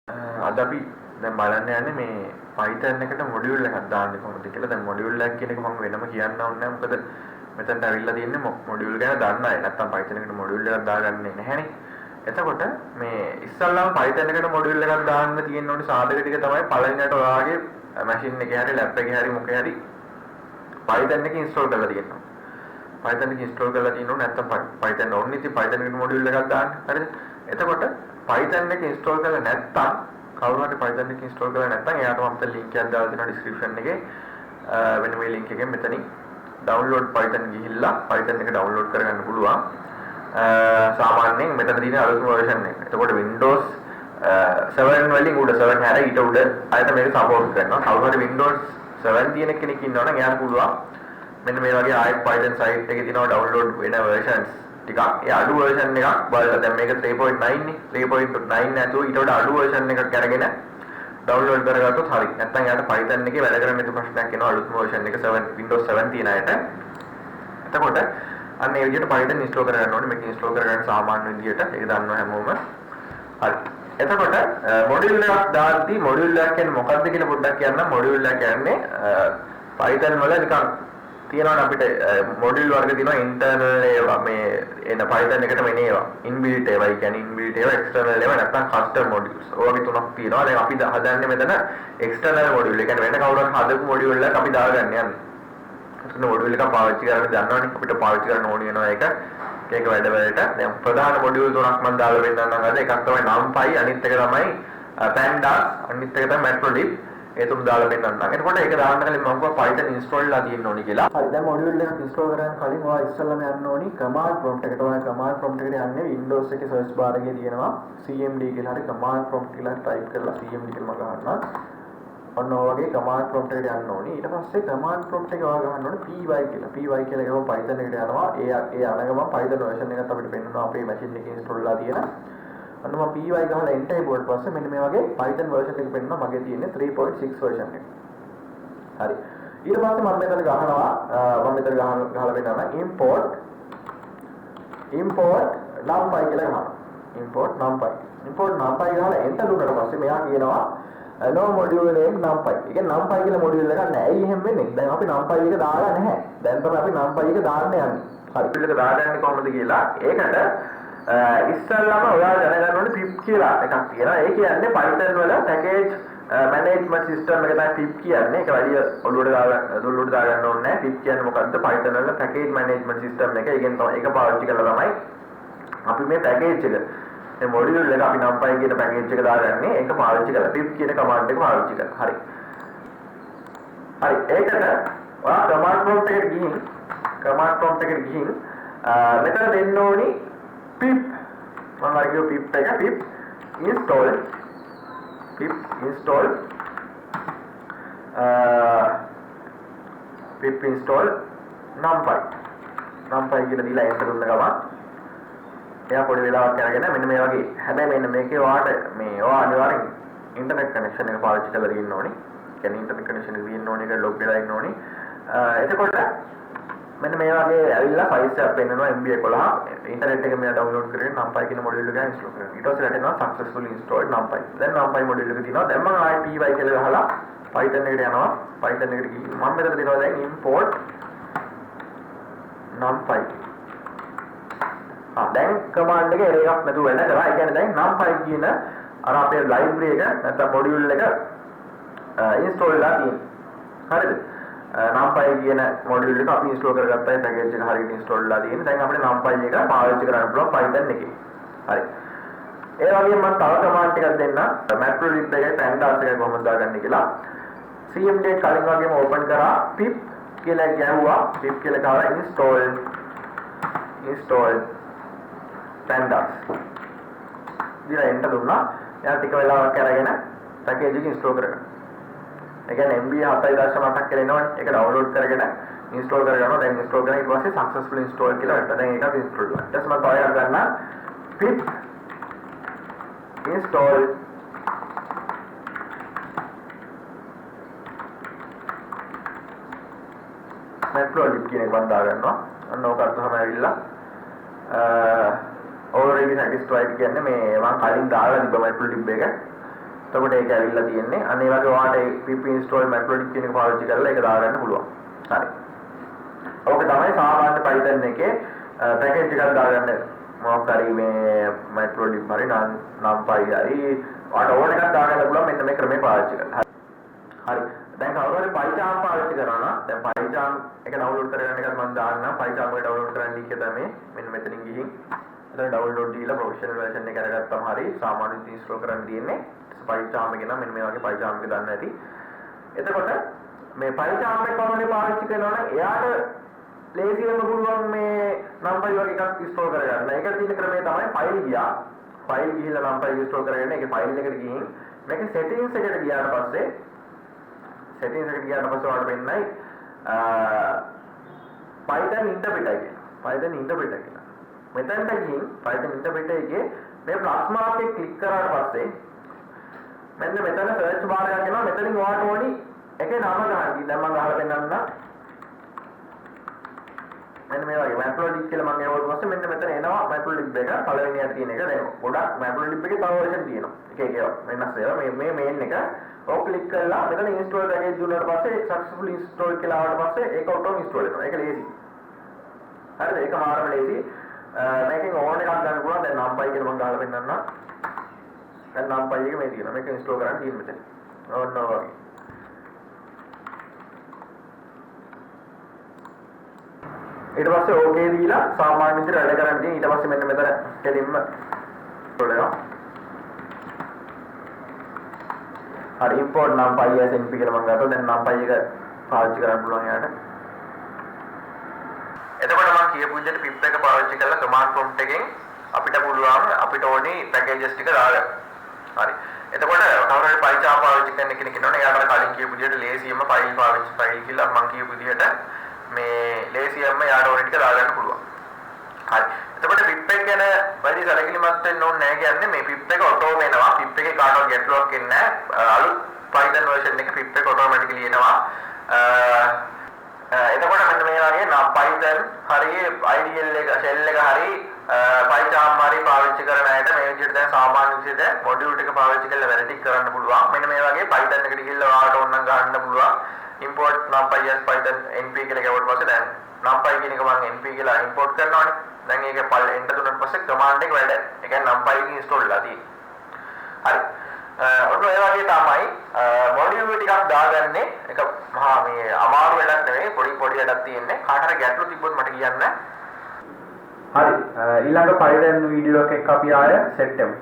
අද අපි දැන් බලන්න යන්නේ මේ Python එකට මොඩියුල් එකක් දාන්නේ කොහොමද කියලා. දැන් මොඩියුල් එකක් කියන එක මම වෙනම කියන්න ඕනේ නැහැ. මොකද මෙතනට අවිල්ලා තියෙන්නේ මොඩියුල් ගැන දන්න අය. නැත්තම් Python එකට මොඩියුල් එකක් දාගන්නේ නැහැනේ. එතකොට මේ ඉස්සල්ලාම Python එකට මොඩියුල් එකක් දාන්න තියෙන ඕනේ සාධක ටික තමයි පළවෙනියට ඔයාගේ මැෂින් එකේ හරි ලැප් එකේ හරි මොකේ හරි Python එක ඉන්ස්ටෝල් කරලා තියෙනවා. Python එක ඉන්ස්ටෝල් කරලා තියෙනවා නැත්තම් Python ඕනේ ඉතින් Python එකට මොඩියුල් එකක් දාන්න. හරිද? එතකොට Python එක ඉන්ස්ටෝල් කරලා නැත්තම් කවුරු හරි Python එක ඉන්ස්ටෝල් කරලා නැත්නම් එයාට මම තව link එකක් දාලා දෙනවා description එකේ වෙන මේ link එකෙන් මෙතනින් download Python ගිහිල්ලා Python එක download කරගන්න පුළුවන්. සාමාන්‍යයෙන් මෙතන තියෙන අලුත්ම version එක. එතකොට Windows 7 වලින් උඩ 7 හැර ඊට උඩ අයත මේක support කරනවා. කවුරු හරි Windows 7 තියෙන කෙනෙක් ඉන්නවා නම් එයාට පුළුවන් මෙන්න මේ වගේ ආයෙත් Python site එකේ තියෙනවා download වෙන versions ටිකක්. ඒ අඩු version එකක් බලලා දැන් මේක 3.9 නේ. 3.9 නැතුව ඊට වඩා අඩු version එකක් අරගෙන download කරගත්තොත් හරි. නැත්නම් යාට Python එකේ වැඩ කරන්න ඉතු ප්‍රශ්නයක් එනවා අලුත්ම version එක 7 Windows 7 තියෙන අයට. එතකොට අන්න ඒ විදිහට Python install කරගන්න ඕනේ. මේක install කරගන්න සාමාන්‍ය විදිහට ඒක දන්නවා හැමෝම. හරි. එතකොට module එකක් දාද්දී module එක කියන්නේ මොකක්ද කියලා පොඩ්ඩක් කියන්න. module එක කියන්නේ Python වල නිකන් තියෙනවා අපිට මොඩියුල් වර්ග තියෙනවා ඉන්ටර්නල් ඒවා මේ එන Python එකටම එන ඒවා ඉන්බිල්ට් ඒවා කියන්නේ ඉන්බිල්ට් ඒවා එක්ස්ටර්නල් ඒවා නැත්නම් කස්ටම් මොඩියුල්ස් ඔයගේ තුනක් තියෙනවා. දැන් අපි හදන්නේ මෙතන එක්ස්ටර්නල් මොඩියුල්. ඒ කියන්නේ වෙන කවුරුත් හදපු මොඩියුල් එකක් අපි දාගන්න යන්නේ. එතන මොඩියුල් එකක් පාවිච්චි කරන්න දන්නවනේ අපිට පාවිච්චි කරන්න ඕනේ වෙනවා ඒක වැඩ වලට. දැන් ප්‍රධාන මොඩියුල් තුනක් මම දාලා වෙන්නන්නම් අද එකක් තමයි NumPy අනිත් එක තමයි Pandas අනිත් එක තමයි Matplotlib. ඒ තුන දාලා දෙන්නම්. එතකොට ඒක දාන්න කලින් මම කිව්වා Python install ලා තියෙන්න ඕනි කියලා. හරි දැන් module එක install කරන්න කලින් ඔයා ඉස්සෙල්ලාම යන්න ඕනි command prompt එකට. ඔයා command prompt එකට යන්නේ Windows එකේ search bar එකේ තියෙනවා cmd කියලා හරි command prompt කියලා type කරලා cmd කියලා ගහනවා. ඔන්න ඔය වගේ command prompt එකට යන්න ඕනි. ඊට පස්සේ command prompt එක ඔයා ගහන්න ඕනි py කියලා. py කියලා ගහම Python එකට යනවා. ඒ අනගම Python version එකත් අපිට පෙන්නනවා අපේ machine එකේ install ලා තියෙන. අන්න මම py ගහලා enter කරුවාට පස්සේ මෙන්න මේ වගේ Python version එක පෙන්නනවා. මගේ තියෙන්නේ 3.6 version එක. හරි. ඊට පස්සේ මම මෙතන ගහනවා ගහලා වෙනවා import numpy කියලා ගහනවා. import numpy ගහලා enter දුන්නාට පස්සේ මෙයා කියනවා no module name numpy. ඒ කියන්නේ numpy කියලා module එකක් නැහැ. ඇයි එහෙම වෙන්නේ? දැන් අපි numpy එක දාලා නැහැ. දැන් තමයි අපි numpy එක දාන්න යන්නේ. හරි. පිළිලක දාගන්නේ කොහොමද කියලා. ඒකට ඉස්සල්ලාම ඔයා දැනගන්න ඕනේ pip කියලා එකක් තියෙනවා. ඒ කියන්නේ Python වල package management system එක තමයි pip කියන්නේ. ඒක වැඩි ඔළුවට දාගන්න ඕනේ නැහැ. pip කියන්නේ මොකද්ද? Python වල package management system එක. ඒකෙන් තමයි ඒක පාවිච්චි කරලා තමයි අපි මේ package එක මේ module එක අපි numpy කියන package එක දාගන්නේ. ඒක පාවිච්චි කරලා pip කියන command එක පාවිච්චි කරලා. හරි. ඒකට ඔයා command prompt එකට ගිහින් මෙතන දෙන්න ඕනි pip මම අර කියව pip එක pip install numpy කියලා දීලා enter කරන ගමන් එයා පොඩි වෙලාවක් යනගෙන මෙන්න මේ වගේ හැබැයි මෙන්න මේකේ ඔයාට මේ ඔයා අනිවාර්යෙන් ඉන්ටර්නෙට් කනෙක්ෂන් එක පාවිච්චි කරලා තියෙන්න ඕනේ. කියන්නේ ඉන්ටර්නෙට් කනෙක්ෂන් එක තියෙන්න ඕනේ. ඒක ලොග් වෙලා ඉන්න ඕනේ. එතකොට මෙන්න මේ වගේ ඇවිල්ලා ෆයිල්ස් එකක් පෙන්නනවා MB 11 ඉන්ටර්නෙට් එකේ මෙයා ඩවුන්ලෝඩ් කරගෙන numpy කියන මොඩියුල් එක ඉන්ස්ටෝල් කරනවා. ඊට පස්සේ රැටෙනවා successfully installed numpy. දැන් numpy මොඩියුල් එක තියෙනවා. දැන් මම ආයි py කියලා ගහලා Python එකට යනවා. Python එකට ගිහින් මම මෙතන දෙනවා දැන් import numpy. දැන් command එක error එකක් නැතුව වැඩ කරා. ඒ කියන්නේ දැන් numpy කියන අර අපේ library එක නැත්නම් මොඩියුල් එක install වෙලා තියෙනවා. හරිද? numpy කියන මොඩියුල් එක අපි ඉන්ස්ටෝල් කරගත්තා. ඒ පැකේජ් එක හරියට ඉන්ස්ටෝල් වෙලා තියෙනවා. දැන් අපිට numpy එක පාවිච්චි කරන්න පුළුවන් Python එකේ. හරි. ඒ වගේම මම තව කමාන්ඩ් එකක් දෙන්න. Matplotlib එකේ pandas එක කොහොමද දාගන්නේ කියලා. cmd කලින් වගේම ඕපන් කරා pip කියලා ගැහුවා. pip කියලා ගාලා install pandas. දිලා enter දුන්නා. එයා ටික වෙලාවක් අරගෙන පැකේජ් එක ඉන්ස්ටෝල් කරගන්නවා. ඒ කියන්නේ MB 7.8ක් කියලා එනවනේ. ඒක ඩවුන්ලෝඩ් කරගෙන ඉන්ස්ටෝල් කරගන්නවා. දැන් ඉන්ස්ටෝල් කරලා ඊට පස්සේ successfully install කියලා වැටෙනවා. දැන් ඒක ඉන්ස්ටෝල් වෙනවා. ඊට පස්සේ මම තව එකක් ගන්නවා. pip install Matplotlib කියන එක මම දාගන්නවා. අන්න ඕක අරගෙන ඇවිල්ලා already satisfied කියන්නේ මේ මම කලින් දාලා තිබ්බ Matplotlib එක එතකොට ඒක ඇවිල්ලා තියෙන්නේ. අන්න ඒ වගේ ඔයාලට pip install matplotlib කියන එක පාවිච්චි කරලා ඒක දාගන්න පුළුවන්. හරි. ඕක තමයි සාමාන්‍ය Python එකේ පැකේජ් එකක් දාගන්න මොකක් හරි මේ matplotlib හරි numpy හරි ඔයාලට ඕන එකක් දාගන්න පුළුවන් මෙන්න මේ ක්‍රමේ පාවිච්චි කරලා. හරි. දැන් කවුරු හරි PyCharm පාවිච්චි කරනවා නම් දැන් PyCharm එක ඩවුන්ලෝඩ් කරගන්න එකත් මම දාන්නම්. PyCharm එක ඩවුන්ලෝඩ් කරන්න ලින්ක් එක තමයි මෙන්න මෙතනින් ගිහින් එතන ඩවුන්ලෝඩ් දීලා ප්‍රොෆෙෂනල් වර්ෂන් එක අරගත්තම හරි සාමාන්‍ය ඉන්ස්ටෝල් කරන්න තියෙන්නේ. PyCharm එක නම් මෙන්න මේ වගේ PyCharm එක දන්න ඇති. එතකොට මේ PyCharm එක කොහොමද පාවිච්චි කරනවා නම් එයාට ලේසියෙන්ම පුළුවන් මේ numpy වගේ එකක් ඉන්ස්ටෝල් කරගන්න. ඒකට තියෙන ක්‍රමය තමයි ෆයිල් ගිහිල්ලා numpy ඉන්ස්ටෝල් කරගෙන ඒකේ ෆයිල් එකට ගිහින් මේක settings එකට ගියාට පස්සේ ඔයාලට වෙන්නයි Python interpreter කියලා. මෙතනට ගිහින් Python interpreter එකේ මේ plus mark එක ක්ලික් කරාට පස්සේ මෙන්න මෙතන search bar එකක් එනවා. මෙතනින් ඔයාලට ඕනි එකේ නම ගන්න. දැන් මම ගහලා පෙන්නන්නම්. මෙන්න මේ වගේ matplotlib කියලා මම ඒවට පස්සේ මෙන්න මෙතන එනවා matplotlib එක පළවෙනියට තියෙන එක. දැන් ගොඩක් matplotlib එකේ තව version තියෙනවා. එක වෙනස් ඒවා මේ main එක ඔක ක්ලික් කරලා මෙතන install package දුන්නාට පස්සේ successfully install කියලා ආවට පස්සේ ඒක auto install වෙනවා. ඒක ලේසි. හරිද? ඒක මාරම ලේසි. මේකෙන් ඕන එකක් ගන්න පුළුවන්. දැන් numpy කියලා මම ගහලා පෙන්නන්නම්. දැන් numpy එක මේ තියෙනවා. මේක install කරන්න තියෙන මෙතන. ඕන්න ඔය වගේ. ඊට පස්සේ ඕකේ දීලා සාමාන්‍ය විදිහට වැඩ කරන්න තියෙන. ඊට පස්සේ මෙන්න මෙතන කෙලින්ම install වෙනවා. හරි import numpy as np කියලා මම ගත්තා. දැන් numpy එක පාවිච්චි කරන්න පුළුවන් යාට. එතකොට මම කියපු විදිහට pip එක පාවිච්චි කරලා command prompt එකෙන් අපිට පුළුවන් අපිට ඕනි packages ටික දාගන්න. හරි. එතකොට කවුරු හරි PyCharm පාවිච්චි කරන කෙනෙක් ඉන්නවනේ එයාට කලින් කියපු විදිහට ලේසියෙන්ම file කියලා මම කියපු විදිහට මේ ලේසියෙන්ම යාට ඕනි ටික දාගන්න පුළුවන්. හරි. එතකොට pip එක ගැන වැඩි සැලකිලිමත් වෙන්න ඕනේ නැහැ කියන්නේ මේ pip එක ඔටෝ වෙනවා. pip එකේ කාටවත් ගැටලුවක් එන්නේ නැහැ. අලුත් Python version එක pip එක automatically එනවා. එතකොට මෙන්න මේ වගේ Python හරි IDL එක shell එක හරි PyCharm හරි පාවිච්චි කරන අයට මේ විදිහට දැන් සාමාන්‍ය විදිහට module ටික පාවිච්චි කරලා වැඩ ටික කරන්න පුළුවන්. මෙන්න මේ වගේ Python එකට ගිහිල්ලා ඔයාලට ඕන නම් ගන්න පුළුවන්. import numpy as python np කියලා ගියවට පස්සේ දැන් numpy කියන එක මම np කියලා import කරනවානේ. දැන් ඒක enter දුන්නාට පස්සේ command එක වැඩ. ඒ කියන්නේ numpy එක install වෙලා තියෙන්නේ. හරි. ඔන්න ඒ වගේ තමයි module ටිකක් දාගන්නේ. ඒක මහා මේ අමාරු වැඩක් නෙවෙයි. පොඩි වැඩක් තියෙන්නේ. කාට හරි ගැටලු තිබ්බොත් මට කියන්න. හරි. ඊළඟ Python වීඩියෝ එකක් අපි ආයෙ සෙට් කරමු.